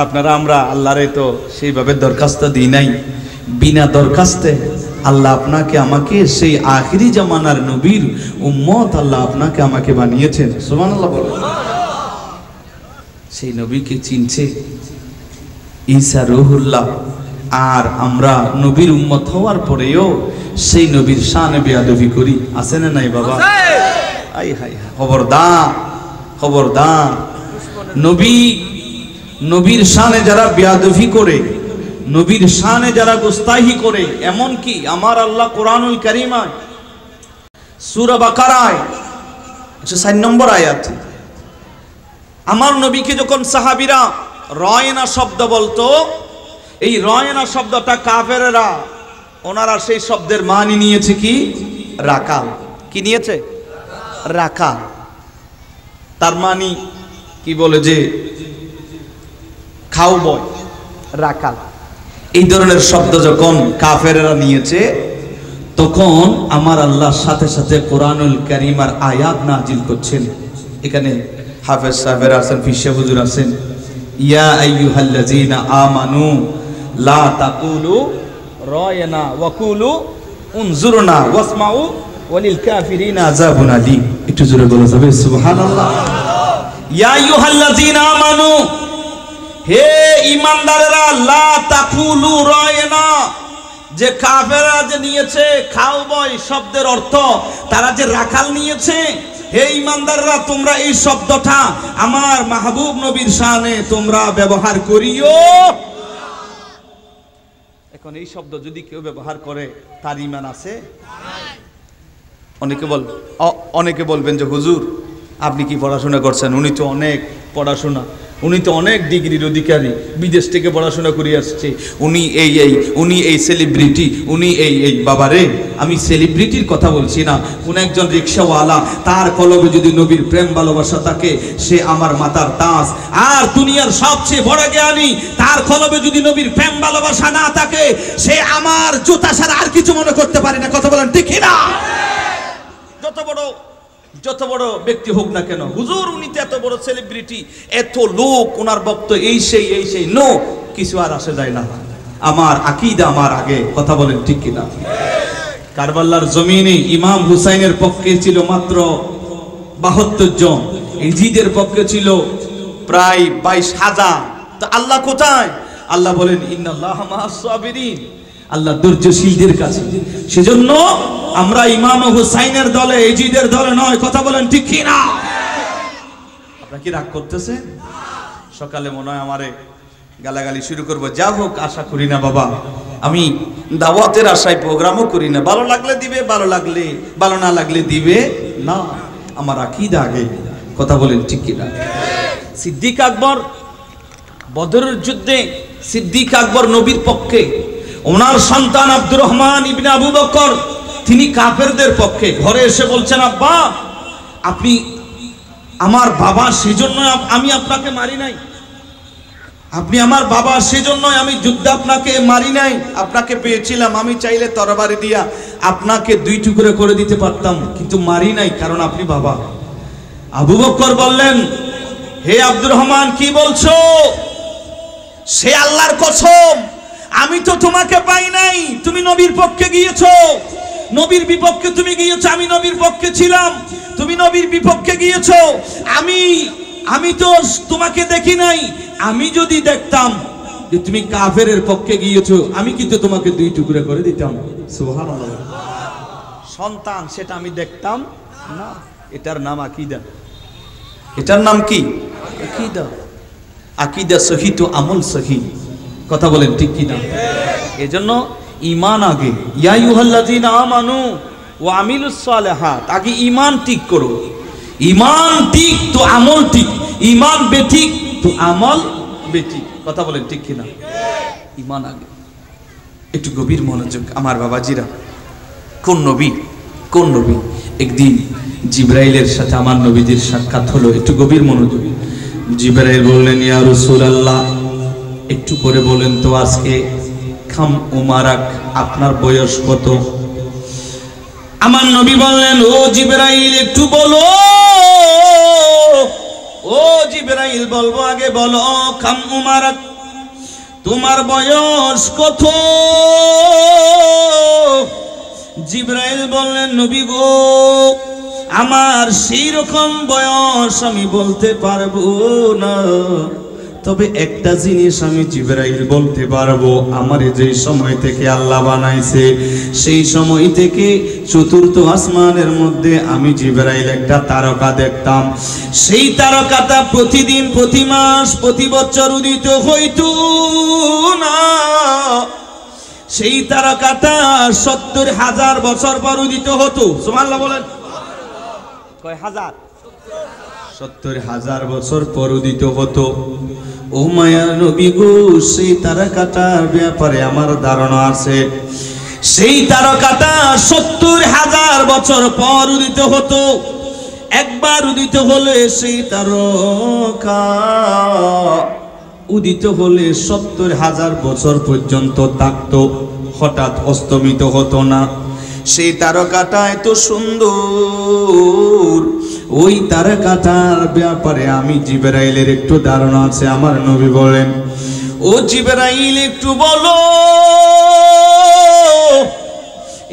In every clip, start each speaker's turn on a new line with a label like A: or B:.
A: আপনারা আমরা আল্লাহরে তো সেইভাবে দরখাস্ত দিই নাই, বিনা দরখাস্তে আল্লাহ আপনাকে আমাকে সেই আখিরি জামানার নবীর উম্মত আল্লাহ আপনাকে আমাকে বানিয়েছেন। সুবহানাল্লাহ বলেন। সেই নবীকে চিনছে ঈসা রূহুল্লাহ, আর আমরা নবীর উম্মত হওয়ার পরেও সেই নবীর শানে বেয়াদবি করি। আছে না নাই বাবা? আই হাই, খবরদার খবরদার। নবীর শানে যারা বেয়াদবি করে, নবীর শানে যারা গুস্তাহি করে, এমন কি আমার আল্লাহ কোরআনুল কারীমায় সূরা বাকারায় 4 নম্বর আয়াত, আমার নবীকে যখন সাহাবীরা রয়না শব্দ বলতো, এই রয়না শব্দটা কাফেররা ওনারা সেই শব্দের মানি নিয়েছে কি? রাকাল। কি নিয়েছে? রাকাল। তার মানি কি বলে যে খাওবয়, রাকাল। এই ধরনের শব্দ যখন কাফেররা নিয়েছে, তখন আমার আল্লাহর সাথে সাথে কোরআনুল কারীমের আয়াত নাজিল করছেন। এখানে হাফেজ সাহেবের আছেন, ফিশা হুজুর আছেন। ইয়া আইয়ুহাল্লাযীনা আমানু লা তাকুলু রায়না ওয়া কুলু উনজুরনা ওয়াসমাউ ওয়ালিল কাফিরিনা আযাবুন আলীম। একটু জোরে বলা যাবে সুবহানাল্লাহ? ইয়া আইয়ুহাল্লাযীনা আমানু, হে ঈমানদারেরা, লা তাকুলু রায়না, যে কাফেররা যে নিয়েছে খাওবয় শব্দের অর্থ, তারা যে রাখাল নিয়েছে, হে ঈমানদাররা, তোমরা এই শব্দটা আমার মাহবুব নবীর শানে তোমরা ব্যবহার করিও। এখন এই শব্দ যদি কেউ ব্যবহার করে তার ঈমান আছে? অনেকে বলবেন যে হুজুর আপনি কি পড়াশোনা করছেন? উনি তো অনেক পড়াশোনা, উনি তো অনেক ডিগ্রির অধিকারী, বিদেশ থেকে পড়াশোনা করে আসছে, উনি এই সেলিব্রিটি, উনি এই। বাবারে, আমি সেলিব্রিটির কথা বলছি না। কোন একজন রিক্সাওয়ালা, তার কলবে যদি নবীর প্রেম ভালোবাসা থাকে, সে আমার মাতার তাজ। আর দুনিয়ার সবচেয়ে বড় জ্ঞানী, তার কলবে যদি নবীর প্রেম ভালোবাসা না থাকে, সে আমার জুতা ছাড়া আর কিছু মনে করতে পারে না। কথা বলেন ঠিক না? যত বড় ব্যক্তি হোক না কেন, হুজুর উনি তো এত বড় সেলিব্রিটি, এত লোক ওনার বক্তব্য এই সেই নো, কিছু আর আসে যায় না। আমার আকীদা আমার আগে। কথা বলেন ঠিক কিনা? কারবালার জমিনে ইমাম হুসাইনের পক্ষে ছিল মাত্র 72 জন, ইজিদের পক্ষে ছিল প্রায় 22,000। তো আল্লাহ কোথায়? আল্লাহ বলেন ইন্নাল্লাহা মা'আস সাবিরিন, আল্লাহ ধৈর্যশীলদের কাছে। সেজন্য আমরা ইমাম হুসাইনের দলে, ইজিদের দলে নয়। কথা বলেন ঠিক কি না? আপনারা কি রাগ করতেছেন? সকালে মনে হয় আমারে গালাগালি শুরু করবো। যা হোক, আশা করি না বাবা, আমি দাওয়াতের আশায় প্রোগ্রামও করি না। ভালো লাগলে দিবে, ভালো না লাগলে দিবে না। আমার আকীদা আগে। কথা বলেন ঠিক কি না? সিদ্দিক আকবর বদরের যুদ্ধে, সিদ্দিক আকবর নবীর পক্ষে, ওনার সন্তান আব্দুর রহমান ইবনে আবু বকর তিনি কাফেরদের পক্ষে। ঘরে এসে বলছেন, আব্বা আপনি আমার বাবা, সেজন্য আমি আপনাকে মারি নাই। আপনি আমার বাবা, সেজন্য আমি যুদ্ধে আপনাকে মারি নাই। আপনাকে পেয়েছিলাম, আমি চাইলে তরবারি দিয়া আপনাকে 2 টুকরো করে দিতে পারতাম, কিন্তু মারি নাই, কারণ আপনি বাবা। আবু বকর বললেন, হে আব্দুর রহমান কি বলছো? সে আল্লাহর কসম, আমি তো তোমাকে পাই নাই। তুমি নবীর পক্ষে গিয়েছো, নবীর বিপক্ষে তুমি গিয়েছো। আমি নবীর পক্ষে ছিলাম, তুমি নবীর বিপক্ষে গিয়েছো। আমি তো তোমাকে দেখি নাই। আমি যদি দেখতাম যে তুমি কাফেরের পক্ষে গিয়েছো, আমি কিন্তু তোমাকে 2 টুকরো করে দিতাম। সুবহানাল্লাহ। সন্তান, সেটা আমি দেখতাম না। এটার নাম আকীদা। এটার নাম কি? আকীদা। আকীদা সহি তো আমল সহি। কথা বলেন ঠিক কি না? এজন্য ঈমান আগে। ইয়া আইয়ুহাল্লাযীনা আমানু ওয়া আমিলুস সালিহাত, আগে ঈমান ঠিক করো। ঈমান ঠিক তো আমল ঠিক, ঈমান বেঠিক তো আমল বেঠিক। কথা বলেন ঠিক কি না? ঈমান আগে। একটু গভীর মনোযোগ আমার বাবাজিরা। কোন নবী? একদিন জিবরাইলের সাথে আমার নবীজির সাক্ষাৎ হলো। একটু গভীর মনোযোগ। জিবরাইল বললেন, ইয়া রাসূলুল্লাহ, একটু করে বলেন তো আজকে খাম উমারাক, আপনার বয়স কত? আমার নবী বললেন, ও জিবরাইল একটু বলো ও জিবরাইল বলবো আগে বলো কাম উমারাক, তোমার বয়স কত? জিবরাইল বললেন নবী গো, আমার সেই রকম বয়স আমি বলতে পারবো না, তবে একটা জিনিস আমি জিবরাইল বলতে পারবো, আমার যে সময় থেকে আল্লাহ বানাইছে সেই সময় থেকে চতুর্থ আসমানের মধ্যে আমি জিবরাইল একটা তারকা দেখতাম। সেই তারকাটা প্রতিদিন, প্রতি মাস, প্রতি বছর উদিত হইতো না। সেই তারকাটা ৭০,০০০ বছর পর উদিত হতো। সুবহানাল্লাহ বলেন। কয় হাজার? ৭০,০০০ বছর পর উদিত হতো। ও মায়া নবী গো, সেই তারকাটার ব্যাপারে আমার ধারণা আছে। সেই তারকাটা ৭০,০০০ বছর পর উদিত হতো। একবার উদিত হলে সেই তারকা উদিত হলে ৭০,০০০ বছর পর্যন্ত থাকতো, হঠাৎ অস্তমিত হতো না। সেই তারকাটা এত সুন্দর, ওই তারকাটার ব্যাপারে আমি জিবরাইলের একটু ধারণা আছে। আমার নবী বলেন, ও জিবরাইল একটু বলো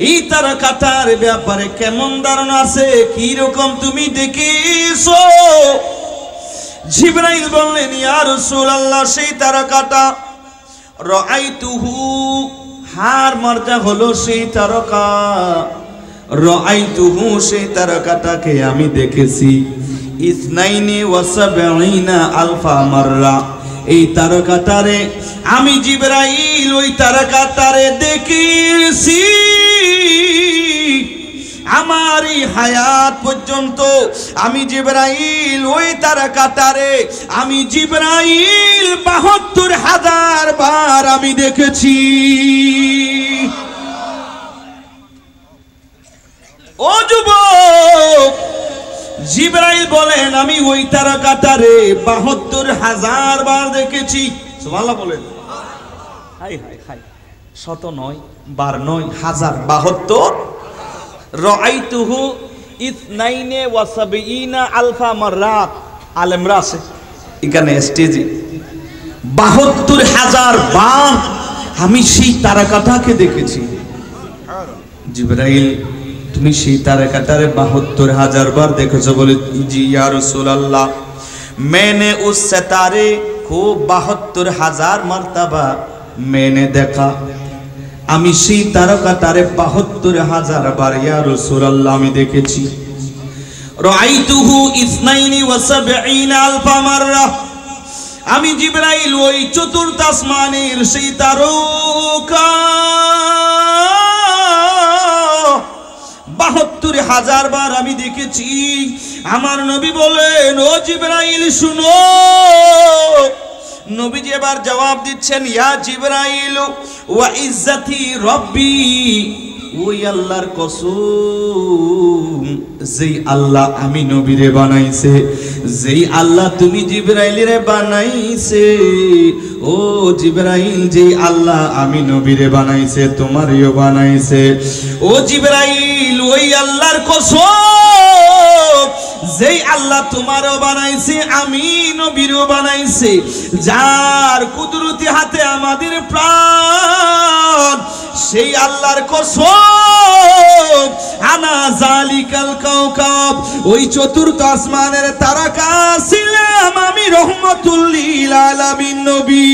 A: এই তারকাটার ব্যাপারে কেমন ধারণা আছে, কি রকম তুমি দেখিছো? জিবরাইল বললেন, ইয়া রাসূলুল্লাহ, সেই তারকাটা রাআইতুহু, হার মার্জা হলো সেই তারকা, রাআইতুহু, সেই তারকাটাকে আমি দেখেছি ৭২ মাররা। এই তারকাটারে আমি জিবরাইল ওই তারকাটারে দেখেছি আমার এই হায়াত পর্যন্ত। আমি জিবরাইল ওই তারকাটারে আমি জিবরাইল ৭২,০০০ বার আমি দেখেছি। ও যুবক, জিবরাইল বলেন আমি ওই তারকাটারে ৭২,০০০ বার দেখেছি। সুবহানাল্লাহ বলেন। হাই হাই হাই, শত নয়, বার নয়, হাজার, ৭২। রাআইতুহু ৭২ মাররাত। আলেমরা আছে এখানে স্টেজে, ৭২,০০০ বার আমি সেই তারকাটাকে দেখেছি। জিবরাইল, তুমি সেই তারকাটারে ৭২,০০০ বার দেখেছো? বলে জি ইয়া রাসূলুল্লাহ, मैंने उस सितारे को ৭২,০০০ मर्तबा मैंने देखा। আমি সেই তারকাটারে ৭২,০০০ বার ইয়া রাসূলুল্লাহ আমি দেখেছি। রাআইতুহু ৭২,০০০ মাররা। আমি জিবরাইল ওই চতুর্থ আসমানের সেই তারকা ৭২,০০০ বার আমি দেখেছি। আমার নবী বলেন, ও জিবরাইল শুনো। নবীজি এবার জবাব দিচ্ছেন, ইয়া জিবরাইল ওয়া ইজ্জতি রব্বি, ওই আল্লাহর কসম, যেই আল্লাহ আমি নবীরে বানাইছে, যেই আল্লাহ তুমি জিবরাইলের বানাইছে, ও জিবরাইল, যেই আল্লাহ আমি নবীরে বানাইছে তোমারও বানাইছে। ও জিবরাইল, ওই আল্লাহর কসম, যেই আল্লাহ তোমারও বানাইছে আমি নবীরও বানাইছে, যার কুদরতি হাতে আমাদের প্রাণ, সেই আল্লাহর কসম, আনা জালিকাল কাওকাব, ওই চতুর্থ আসমানের তারকা ছিলাম আমি রহমাতুল লিল আলামিন নবী।